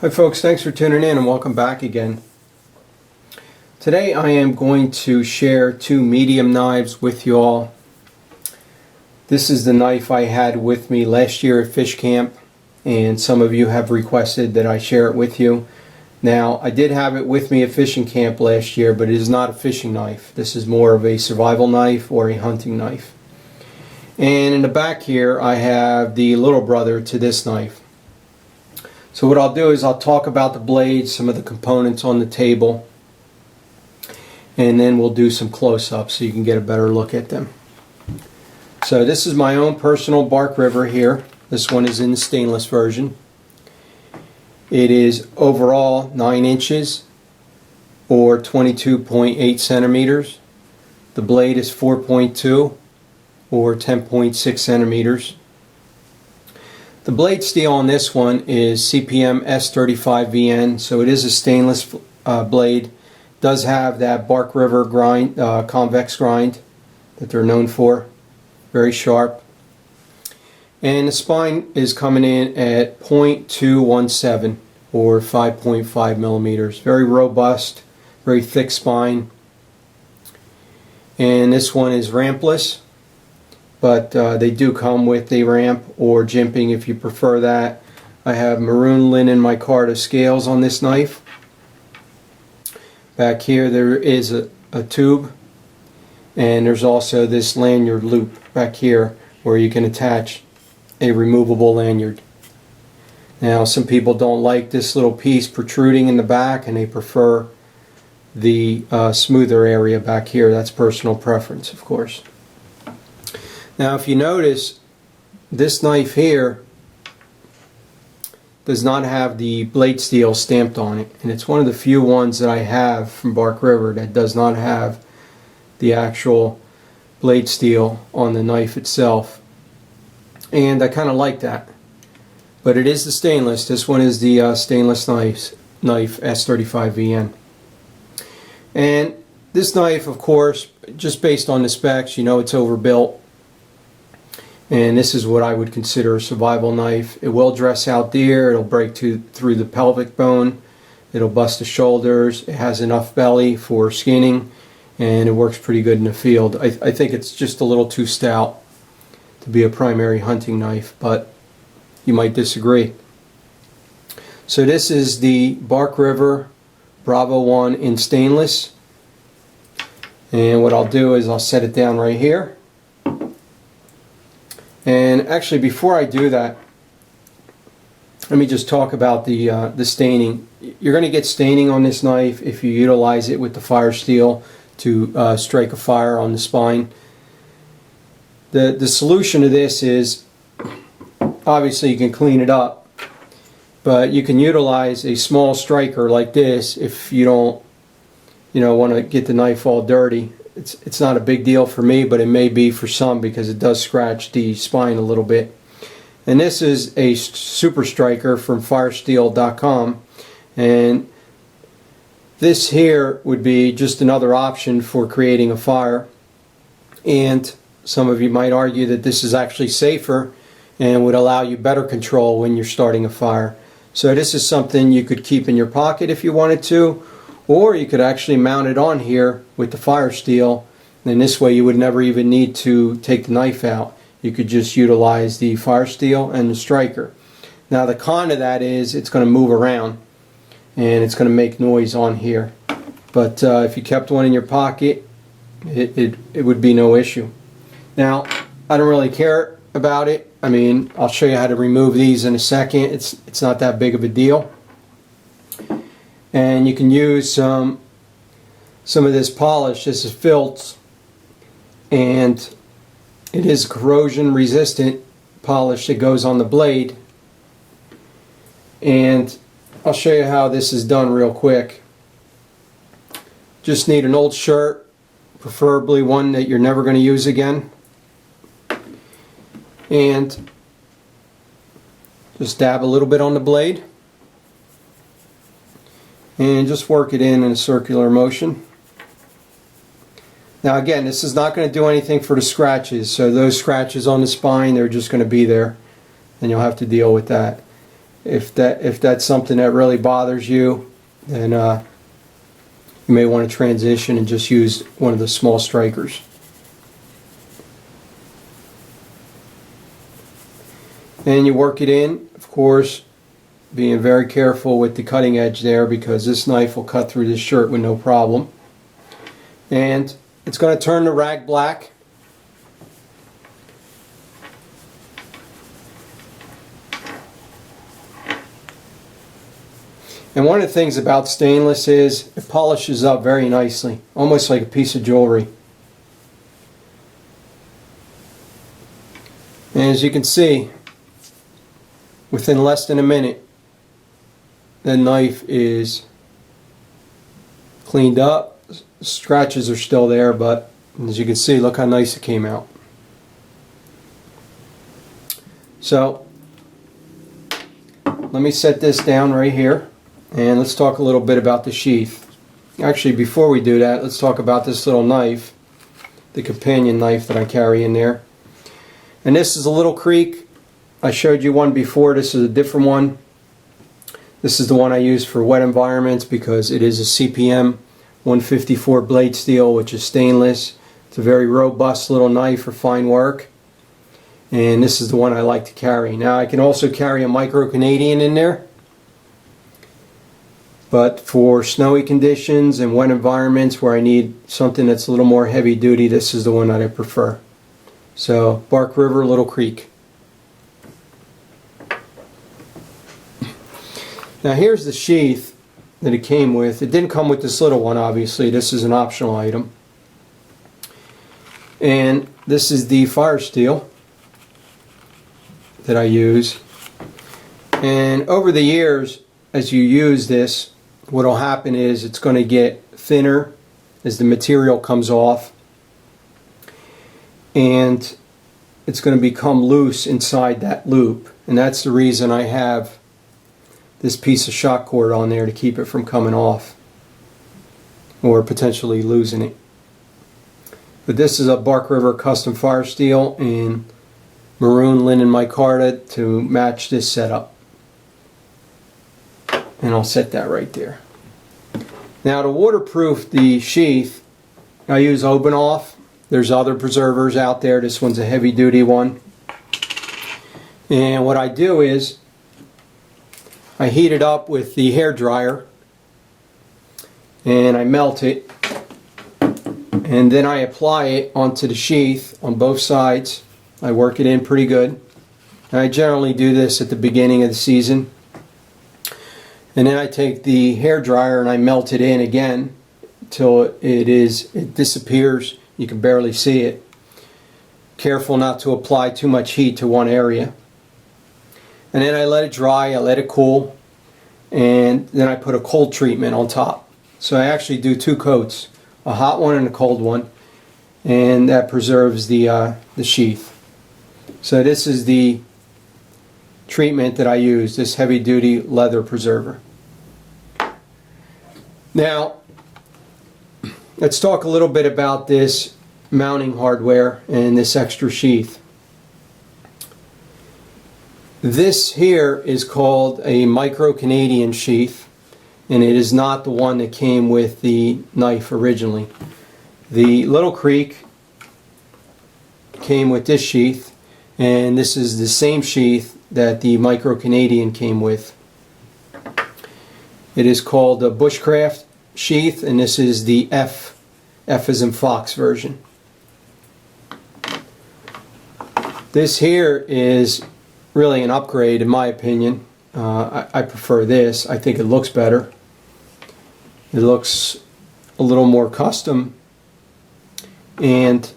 Hi folks, thanks for tuning in and welcome back again. Today I am going to share two medium knives with you all. This is the knife I had with me last year at fish camp, and some of you have requested that I share it with you. Now, I did have it with me at fishing camp last year, but it is not a fishing knife. This is more of a survival knife or a hunting knife. And in the back here I have the little brother to this knife. So what I'll do is I'll talk about the blades, some of the components on the table, and then we'll do some close-ups so you can get a better look at them. So this is my own personal Bark River here. This one is in the stainless version. It is overall 9 inches or 22.8 centimeters. The blade is 4.2 or 10.6 centimeters. The blade steel on this one is CPM S35VN, so it is a stainless blade. It does have that Bark River grind, convex grind that they're known for. Very sharp. And the spine is coming in at 0.217 or 5.5 millimeters. Very robust, very thick spine. And this one is rampless, but they do come with a ramp or jimping if you prefer that. I have Maroon linen Micarta scales on this knife. Back here there is a tube, and there's also this lanyard loop back here where you can attach a removable lanyard. Now, some people don't like this little piece protruding in the back and they prefer the smoother area back here. That's personal preference, of course. Now, if you notice, this knife here does not have the blade steel stamped on it, and it's one of the few ones that I have from Bark River that does not have the actual blade steel on the knife itself, and I kind of like that. But it is the stainless. This one is the stainless knife S35VN. And this knife, of course, just based on the specs, you know it's overbuilt. And this is what I would consider a survival knife. It will dress out deer, it'll break through the pelvic bone, it'll bust the shoulders, it has enough belly for skinning, and it works pretty good in the field. I think it's just a little too stout to be a primary hunting knife, but you might disagree. So this is the Bark River Bravo 1 in stainless. And what I'll do is I'll set it down right here. And actually, before I do that, let me just talk about the staining. You're going to get staining on this knife if you utilize it with the fire steel to strike a fire on the spine. The solution to this is, obviously you can clean it up, but you can utilize a small striker like this if you don't want to get the knife all dirty. It's not a big deal for me, but it may be for some because it does scratch the spine a little bit. And this is a super striker from firesteel.com, and this here would be just another option for creating a fire. And some of you might argue that this is actually safer and would allow you better control when you're starting a fire. So this is something you could keep in your pocket if you wanted to, or you could actually mount it on here with the fire steel, and this way you would never even need to take the knife out. You could just utilize the fire steel and the striker. Now, the con of that is it's going to move around and it's going to make noise on here, but if you kept one in your pocket, it would be no issue. Now, I don't really care about it. I mean, I'll show you how to remove these in a second. It's not that big of a deal. And you can use some of this polish. This is Filtz, and it is corrosion resistant polish that goes on the blade. And I'll show you how this is done real quick. Just need an old shirt, preferably one that you're never going to use again, and just dab a little bit on the blade and just work it in a circular motion. Now again, this is not going to do anything for the scratches, so those scratches on the spine, they're just going to be there and you'll have to deal with that. If that's something that really bothers you, then you may want to transition and just use one of the small strikers. And you work it in, of course, being very careful with the cutting edge there, because this knife will cut through this shirt with no problem. And it's going to turn the rag black. And one of the things about stainless is it polishes up very nicely, almost like a piece of jewelry. And as you can see, within less than a minute, the knife is cleaned up. Scratches are still there, but as you can see, look how nice it came out. So let me set this down right here, and let's talk a little bit about the sheath. Actually, before we do that, let's talk about this little knife, the companion knife that I carry in there. And this is a little creek. I showed you one before. This is a different one. This is the one I use for wet environments because it is a CPM 154 blade steel, which is stainless. It's a very robust little knife for fine work. And this is the one I like to carry. Now I can also carry a Micro Canadian in there. But for snowy conditions and wet environments where I need something that's a little more heavy duty, this is the one that I prefer. So, Bark River, Little Creek. Now here's the sheath that it came with. It didn't come with this little one, obviously. This is an optional item. And this is the fire steel that I use. And over the years, as you use this, what will happen is it's going to get thinner as the material comes off. And it's going to become loose inside that loop. And that's the reason I have this piece of shock cord on there to keep it from coming off or potentially losing it. But this is a Bark River custom fire steel in Maroon linen micarta to match this setup. And I'll set that right there. Now to waterproof the sheath, I use Open-Off. There's other preservers out there. This one's a heavy duty one. And what I do is I heat it up with the hair dryer and I melt it, and then I apply it onto the sheath on both sides. I work it in pretty good. And I generally do this at the beginning of the season. And then I take the hair dryer and I melt it in again till it disappears. You can barely see it. Careful not to apply too much heat to one area. And then I let it dry, I let it cool, and then I put a cold treatment on top. So I actually do two coats, a hot one and a cold one, and that preserves the sheath. So this is the treatment that I use, this heavy duty leather preserver. Now let's talk a little bit about this mounting hardware and this extra sheath. This here is called a Micro Canadian Sheath, and it is not the one that came with the knife originally. The Little Creek came with this sheath, and this is the same sheath that the Micro Canadian came with. It is called the Bushcraft Sheath, and this is the F as in Fox version. This here is really an upgrade in my opinion. I prefer this. I think it looks better. It looks a little more custom, and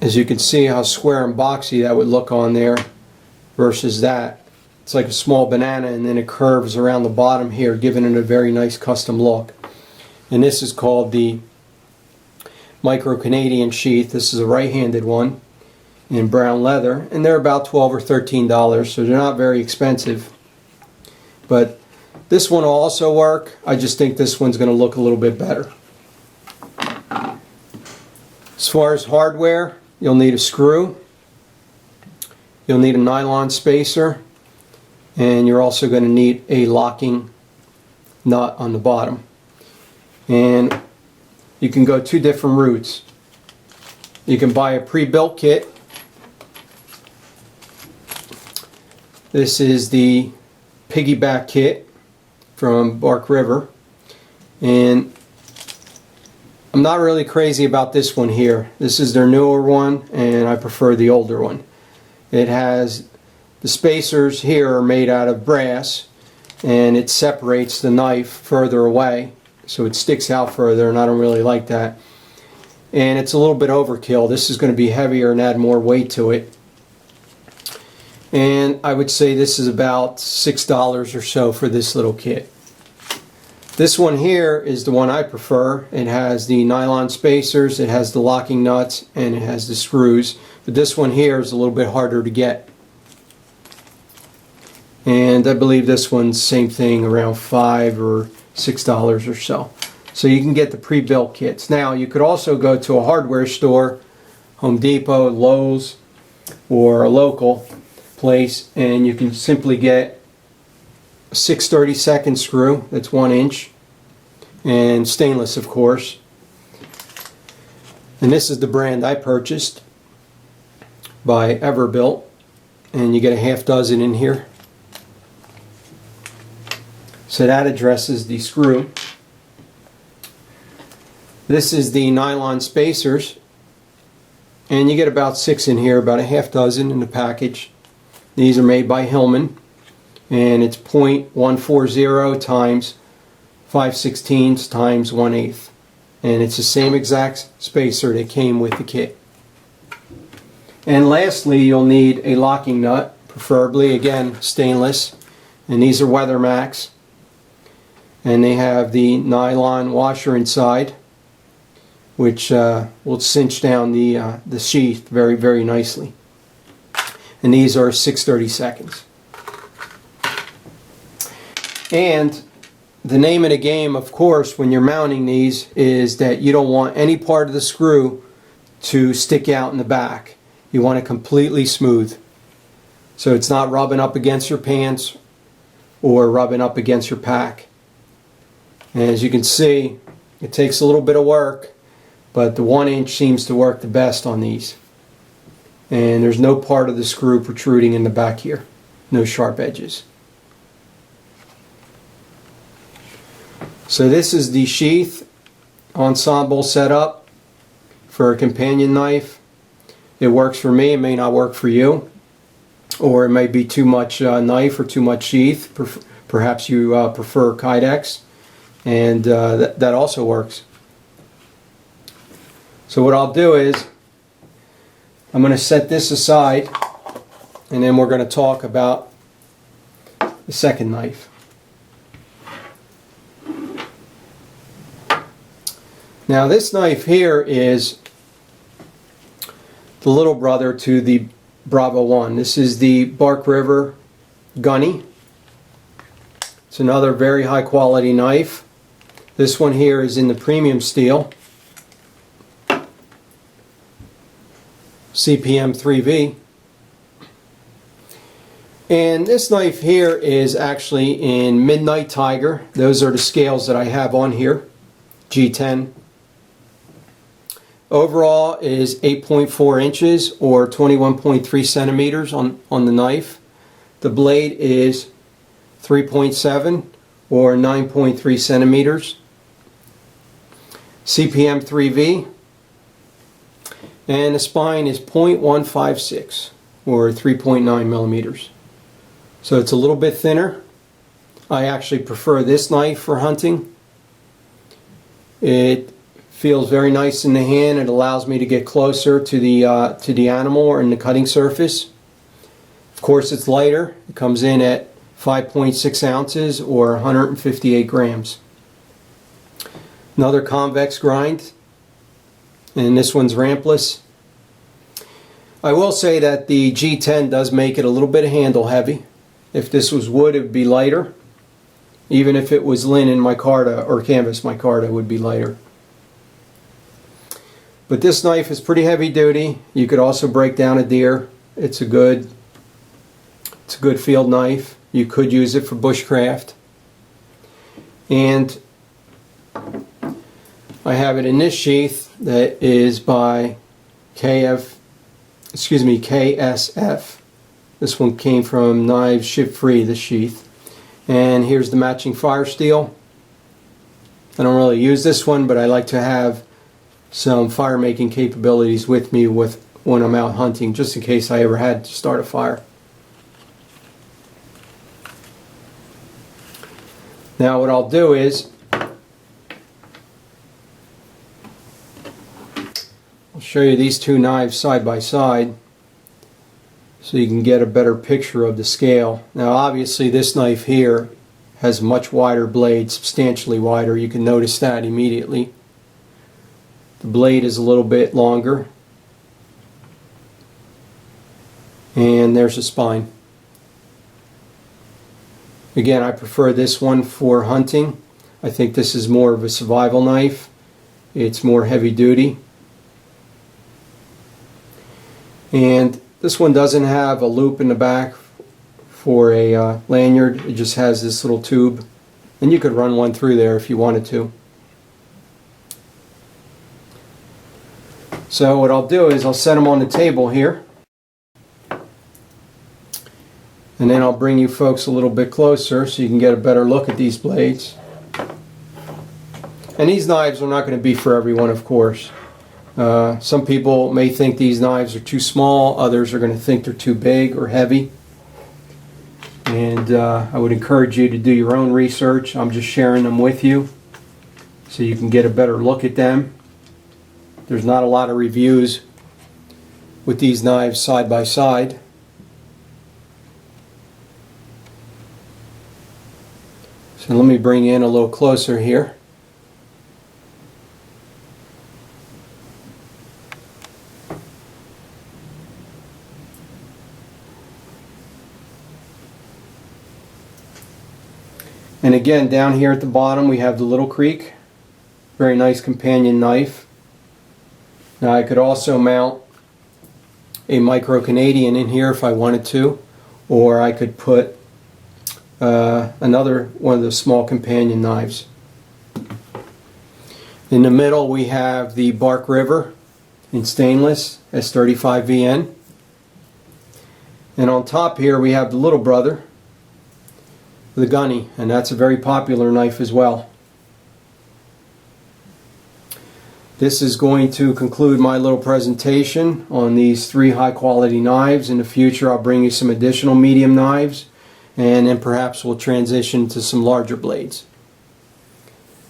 as you can see how square and boxy that would look on there versus that. It's like a small banana and then it curves around the bottom here, giving it a very nice custom look. And this is called the Micro Canadian Sheath. This is a right-handed one in brown leather, and they're about $12 or $13, so they're not very expensive. But this one will also work. I just think this one's going to look a little bit better. As far as hardware, you'll need a screw, you'll need a nylon spacer, and you're also going to need a locking nut on the bottom. And you can go two different routes. You can buy a pre-built kit. This is the Piggyback kit from Bark River, and I'm not really crazy about this one here. This is their newer one, and I prefer the older one. It has the spacers here are made out of brass, and it separates the knife further away, so it sticks out further, and I don't really like that. And it's a little bit overkill. This is going to be heavier and add more weight to it. And I would say this is about $6 or so for this little kit. This one here is the one I prefer. It has the nylon spacers, it has the locking nuts, and it has the screws. But this one here is a little bit harder to get. And I believe this one's same thing, around $5 or $6 or so. So you can get the pre-built kits. Now you could also go to a hardware store, Home Depot, Lowe's, or a local place, and you can simply get a 6/32 screw that's 1 inch, and stainless, of course. And this is the brand I purchased by Everbuilt, and you get a half dozen in here. So that addresses the screw. This is the nylon spacers, and you get about 6 in here, about a half dozen in the package. These are made by Hillman, and it's 0.140 times 5/16 times 1/8, and it's the same exact spacer that came with the kit. And lastly, you'll need a locking nut, preferably again stainless, and these are Weathermax, and they have the nylon washer inside, which will cinch down the sheath very, very nicely. And these are 6/32. And the name of the game, of course, when you're mounting these is that you don't want any part of the screw to stick out in the back. You want it completely smooth, so it's not rubbing up against your pants or rubbing up against your pack. And as you can see, it takes a little bit of work, but the 1 inch seems to work the best on these. And there's no part of the screw protruding in the back here, no sharp edges. So this is the sheath ensemble setup for a companion knife. It works for me, it may not work for you, or it may be too much knife or too much sheath. Perhaps you prefer Kydex, and that also works. So what I'll do is I'm going to set this aside, and then we're going to talk about the second knife. Now this knife here is the little brother to the Bravo 1. This is the Bark River Gunny. It's another very high quality knife. This one here is in the premium steel, CPM 3V. And this knife here is actually in Midnight Tiger. Those are the scales that I have on here, G10. Overall is 8.4 inches or 21.3 centimeters on the knife. The blade is 3.7 or 9.3 centimeters. CPM 3V. And the spine is 0.156 or 3.9 millimeters. So it's a little bit thinner. I actually prefer this knife for hunting. It feels very nice in the hand. It allows me to get closer to the animal or in the cutting surface. Of course, it's lighter. It comes in at 5.6 ounces or 158 grams. Another convex grind, and this one's rampless. I will say that the G10 does make it a little bit handle heavy. If this was wood, it would be lighter. Even if it was linen micarta or canvas micarta, it would be lighter. But this knife is pretty heavy duty. You could also break down a deer. It's a good field knife. You could use it for bushcraft. And I have it in this sheath that is by KSF. This one came from Knives Ship Free, this sheath. And here's the matching fire steel. I don't really use this one, but I like to have some fire making capabilities with me when I'm out hunting, just in case I ever had to start a fire. Now what I'll do is I'll show you these two knives side by side so you can get a better picture of the scale. Now obviously this knife here has much wider blade, substantially wider. You can notice that immediately. The blade is a little bit longer. And there's the spine. Again, I prefer this one for hunting. I think this is more of a survival knife. It's more heavy duty. And this one doesn't have a loop in the back for a lanyard. It just has this little tube. And you could run one through there if you wanted to. So what I'll do is I'll set them on the table here. And then I'll bring you folks a little bit closer so you can get a better look at these blades. And these knives are not going to be for everyone, of course. Some people may think these knives are too small, others are going to think they're too big or heavy. And I would encourage you to do your own research. I'm just sharing them with you so you can get a better look at them. There's not a lot of reviews with these knives side by side. So let me bring you in a little closer here. And again, down here at the bottom we have the little creek. Very nice companion knife. Now I could also mount a Micro Canadian in here if I wanted to, or I could put another one of the small companion knives. In the middle we have the Bark River in stainless, S35VN. And on top here we have the little brother, the Gunny, and that's a very popular knife as well. This is going to conclude my little presentation on these three high quality knives. In the future I'll bring you some additional medium knives, and then perhaps we'll transition to some larger blades.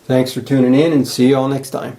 Thanks for tuning in, and see you all next time.